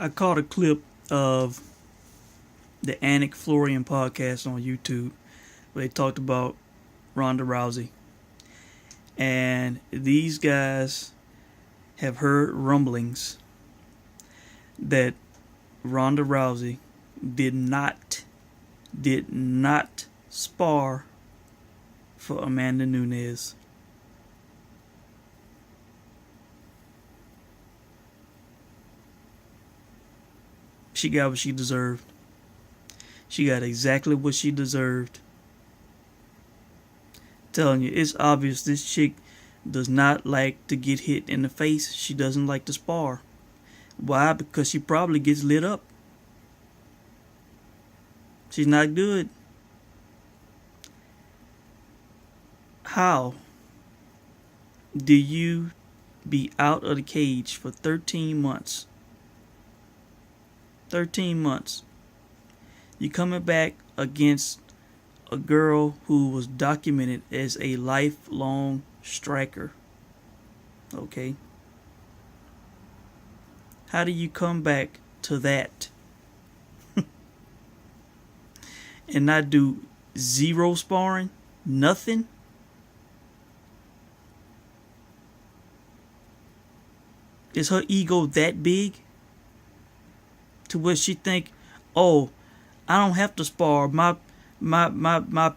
I caught a clip of the Anik Florian podcast on YouTube where they talked about Ronda Rousey. And these guys have heard rumblings that Ronda Rousey did not spar for Amanda Nunes. She got what she deserved. She got exactly what she deserved. Telling you, it's obvious this chick does not like to get hit in the face. She doesn't like to spar. Why? Because she probably gets lit up. She's not good. How do you be out of the cage for 13 months? 13 months. You coming back against a girl who was documented as a lifelong striker. Okay? How do you come back to that? And not do zero sparring? Nothing? Is her ego that big? To where she think, oh, I don't have to spar. My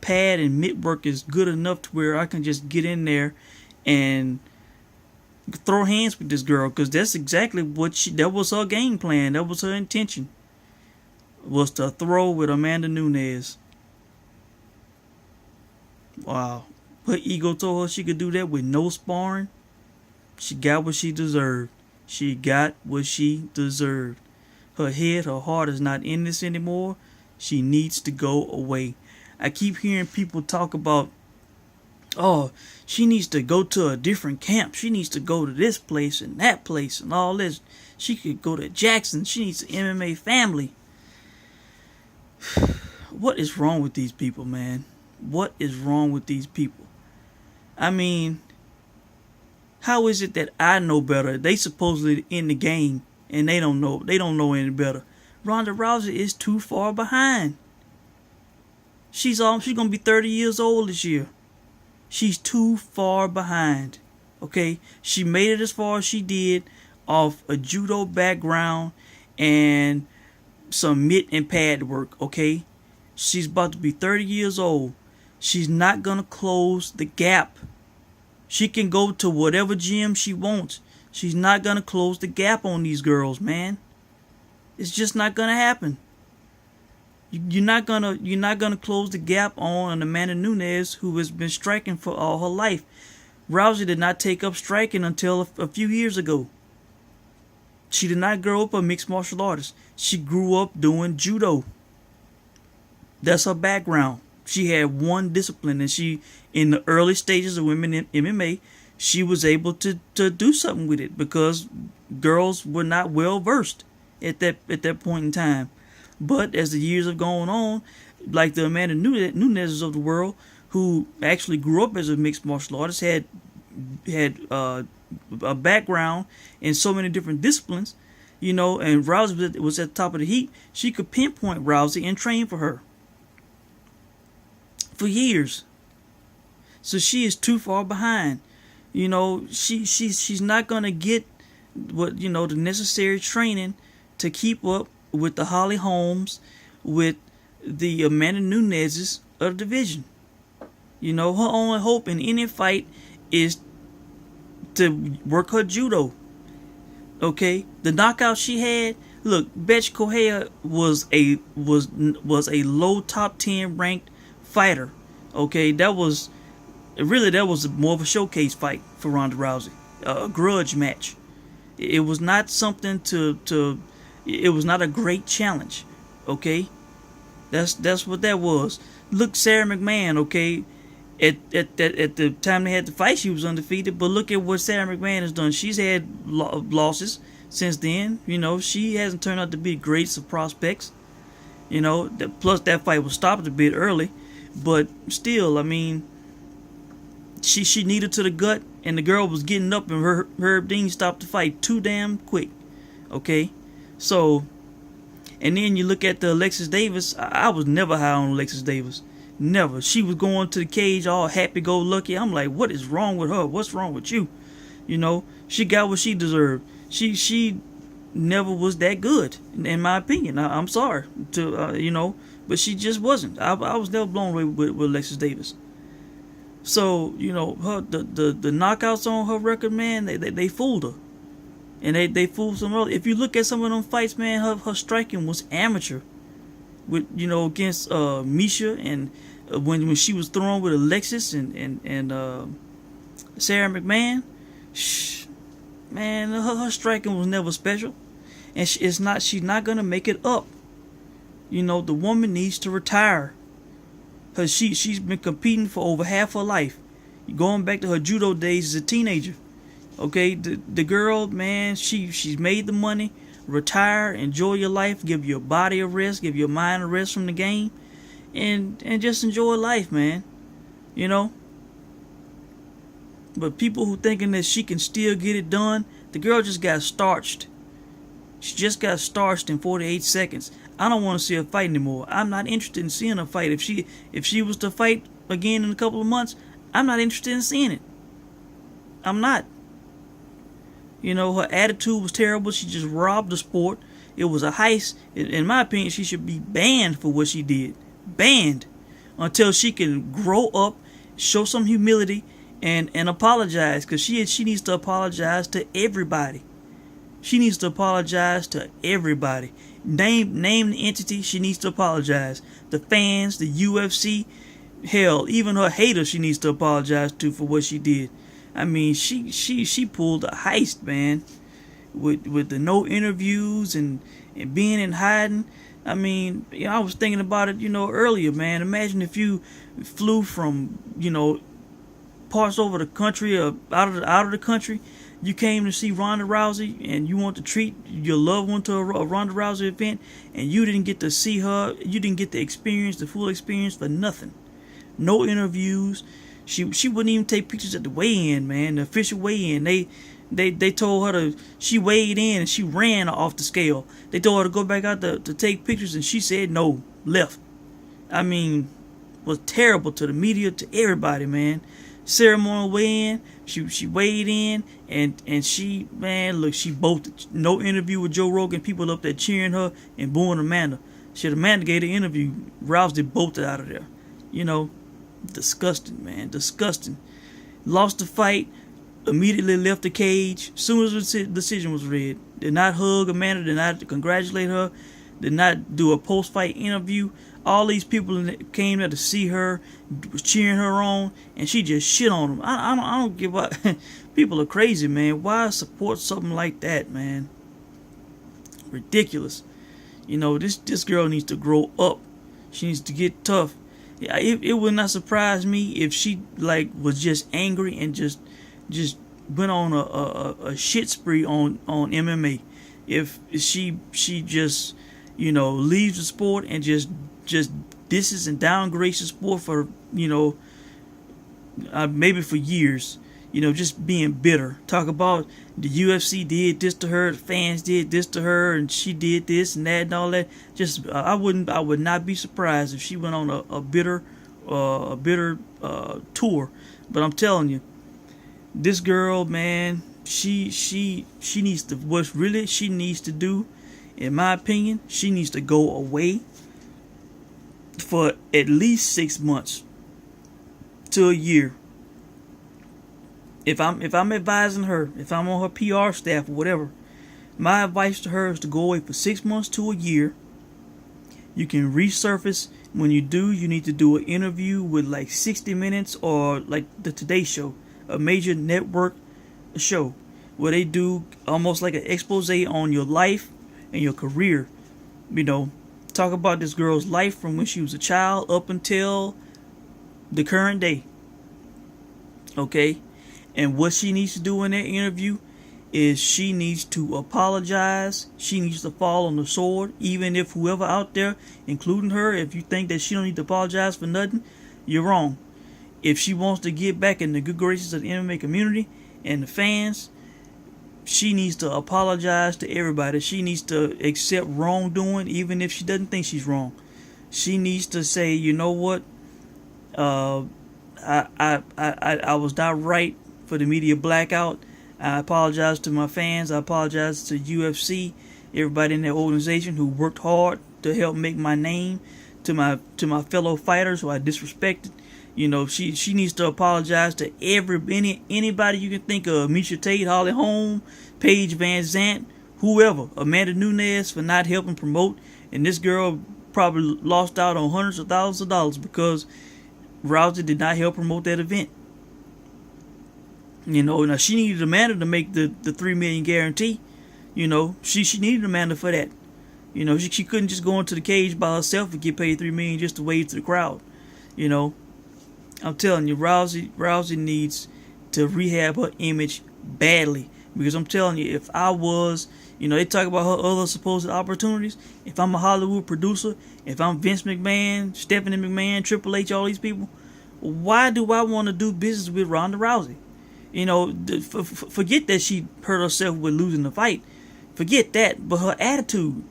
pad and mitt work is good enough to where I can just get in there and throw hands with this girl, because that's exactly what that was her game plan. That was her intention, was to throw with Amanda Nunes. Wow. Her ego told her she could do that with no sparring. She got what she deserved. She got what she deserved. Her head, her heart is not in this anymore. She needs to go away. I keep hearing people talk about, oh, she needs to go to a different camp. She needs to go to this place and that place and all this. She could go to Jackson. She needs an MMA family. What is wrong with these people, man? What is wrong with these people? I mean, how is it that I know better? They supposedly in the game and they don't know. They don't know any better. Ronda Rousey is too far behind. She's gonna be 30 years old this year. She's too far behind. Okay? She made it as far as she did off a judo background and some mitt and pad work. Okay? She's about to be 30 years old. She's not gonna close the gap. She can go to whatever gym she wants. She's not gonna close the gap on these girls, man. It's just not gonna happen. You're not gonna close the gap on Amanda Nunes, who has been striking for all her life. Rousey did not take up striking until a few years ago. She did not grow up a mixed martial artist. She grew up doing judo. That's her background. She had one discipline, and in the early stages of women in MMA, she was able to do something with it because girls were not well versed at that point in time. But as the years have gone on, like the Amanda Nunes of the world, who actually grew up as a mixed martial artist, had a background in so many different disciplines, and Rousey was at the top of the heap. She could pinpoint Rousey and train for her for years. So she is too far behind. She's not gonna get what the necessary training to keep up with the Holly Holmes, with the Amanda Nuneses of the division. Her only hope in any fight is to work her judo. Okay, the knockout she had. Look, Betch Correia was a low top 10 ranked fighter. Okay, that was more of a showcase fight for Ronda Rousey, a grudge match. It was not something it was not a great challenge. Okay, that's what that was. Look, Sarah McMahon. Okay, at the time they had the fight, she was undefeated. But look at what Sarah McMahon has done. She's had losses since then. She hasn't turned out to be great of prospects. Plus that fight was stopped a bit early, but still, I mean, she needed to the gut, and the girl was getting up, and Herb Dean stopped the fight too damn quick. Okay, So, and then you look at the Alexis Davis. I was never high on Alexis Davis. Never. She was going to the cage all happy-go-lucky. I'm like, what is wrong with her? What's wrong with you? You know, she got what she deserved. She never was that good, in my opinion. I'm sorry to but she just wasn't. I was never blown away with Alexis Davis. So her the knockouts on her record, man, they fooled her, and they fooled some other. If you look at some of them fights, man, her striking was amateur. With against Misha, and when she was throwing with Alexis and Sarah McMahon, man, her striking was never special, and she's not gonna make it up. The woman needs to retire, cause she's been competing for over half her life, going back to her judo days as a teenager. Okay, the girl, man, she's made the money. Retire, enjoy your life, give your body a rest, give your mind a rest from the game, and just enjoy life, man. But people who thinking that she can still get it done, the girl just got starched. She just got starched in 48 seconds. I don't want to see her fight anymore. I'm not interested in seeing her fight. If she was to fight again in a couple of months, I'm not interested in seeing it. I'm not. Her attitude was terrible. She just robbed the sport. It was a heist. In my opinion, she should be banned for what she did. Banned. Until she can grow up, show some humility, and apologize. Because she needs to apologize to everybody. She needs to apologize to everybody. Name the entity, she needs to apologize. The fans, the UFC, hell, even her haters she needs to apologize to for what she did. I mean, she pulled a heist, man, with the no interviews and being in hiding. I mean, I was thinking about it, earlier, man. Imagine if you flew from, parts over the country or out of the country. You came to see Ronda Rousey and you want to treat your loved one to a Ronda Rousey event, and you didn't get to see her. You didn't get the full experience for nothing. No interviews. She wouldn't even take pictures at the weigh-in, man. The official weigh-in. They told her she weighed in and she ran off the scale. They told her to go back out to take pictures, and she said no, left. I mean, was terrible to the media, to everybody, man. Ceremonial weigh-in, she weighed in, and she, man, look, she bolted. No interview with Joe Rogan. People up there cheering her and booing Amanda. Amanda gave the interview. Rousey bolted out of there. Disgusting, man. Disgusting. Lost the fight. Immediately left the cage. Soon as the decision was read. Did not hug Amanda. Did not congratulate her. Did not do a post-fight interview. All these people came there to see her, was cheering her on, and she just shit on them. I don't give up. People are crazy, man. Why support something like that, man? Ridiculous. This girl needs to grow up. She needs to get tough. It would not surprise me if she was just angry and just went on a shit spree on MMA. If she just leaves the sport and just disses and downgrades the sport for maybe for years, just being bitter. Talk about the UFC did this to her, the fans did this to her, and she did this and that and all that. Just I would not be surprised if she went on a bitter tour. But I'm telling you, this girl, man, she needs to, what really she needs to do, in my opinion, she needs to go away for at least 6 months to a year. If I'm advising her, if I'm on her PR staff or whatever, my advice to her is to go away for 6 months to a year. You can resurface. When you do, you need to do an interview with 60 Minutes or like the Today Show, a major network show where they do almost like an expose on your life and your career. Talk about this girl's life from when she was a child up until the current day. Okay? And what she needs to do in that interview is she needs to apologize. She needs to fall on the sword. Even if whoever out there, including her, if you think that she don't need to apologize for nothing, you're wrong. If she wants to get back in the good graces of the MMA community and the fans, she needs to apologize to everybody. She needs to accept wrongdoing, even if she doesn't think she's wrong. She needs to say, you know what, I was not right for the media blackout. I apologize to my fans. I apologize to UFC, everybody in their organization who worked hard to help make my name, to my fellow fighters who I disrespected. You know, she needs to apologize to anybody you can think of. Misha Tate, Holly Holm, Paige Van Zant, whoever. Amanda Nunes for not helping promote. And this girl probably lost out on hundreds of thousands of dollars because Rousey did not help promote that event. You know, now she needed Amanda to make the $3 million guarantee. You know, she needed Amanda for that. You know, she couldn't just go into the cage by herself and get paid $3 million just to wave to the crowd. You know, I'm telling you, Rousey needs to rehab her image badly. Because I'm telling you, if I was, you know, they talk about her other supposed opportunities. If I'm a Hollywood producer, if I'm Vince McMahon, Stephanie McMahon, Triple H, all these people, why do I want to do business with Ronda Rousey? You know, forget that she hurt herself with losing the fight. Forget that. But her attitude,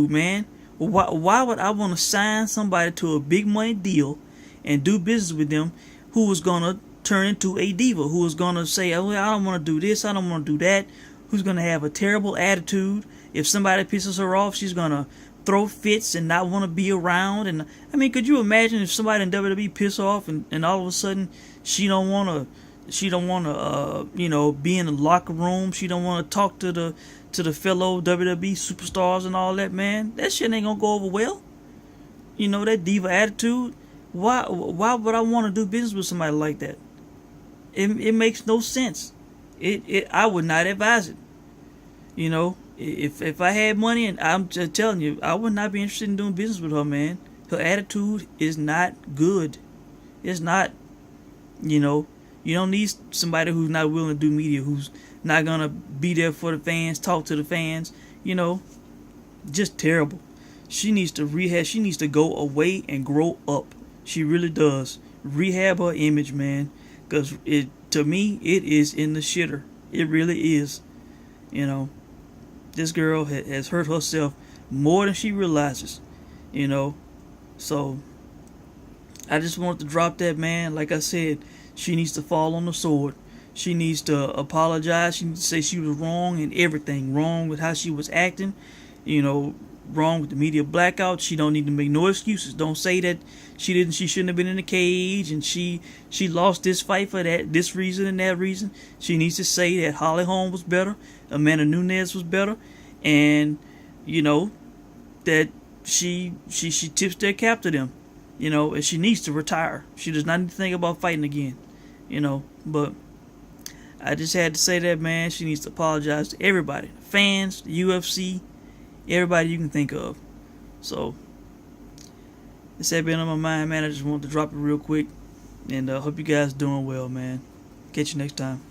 man. Why would I want to sign somebody to a big money deal and do business with them who was going to turn into a diva, who was going to say, oh, I don't want to do this, I don't want to do that, who's going to have a terrible attitude. If somebody pisses her off, she's going to throw fits and not want to be around. And I mean, could you imagine if somebody in WWE piss off and all of a sudden she don't want to you know, be in the locker room. She don't want to talk to the fellow WWE superstars and all that, man. That shit ain't gonna go over well. You know, that diva attitude. Why would I want to do business with somebody like that? It makes no sense. I would not advise it. You know, if I had money, and I'm just telling you, I would not be interested in doing business with her, man. Her attitude is not good. It's not. You know, you don't need somebody who's not willing to do media, who's not gonna be there for the fans, talk to the fans. You know, just terrible. She needs to rehab. She needs to go away and grow up. She really does. Rehab her image, man. Because to me, it is in the shitter. It really is. You know, this girl has hurt herself more than she realizes. You know, so I just wanted to drop that, man. Like I said, she needs to fall on the sword. She needs to apologize. She needs to say she was wrong in everything. Wrong with how she was acting. You know, wrong with the media blackout. She don't need to make no excuses. Don't say that she shouldn't have been in the cage and she lost this fight for this reason and that reason. She needs to say that Holly Holm was better, Amanda Nunes was better, and you know that she tips their cap to them. You know, and she needs to retire. She does not need to think about fighting again. You know, but I just had to say that, man. She needs to apologize to everybody, fans, the UFC, everybody you can think of. So this had been on my mind, man. I just wanted to drop it real quick, and hope you guys doing well, man. Catch you next time.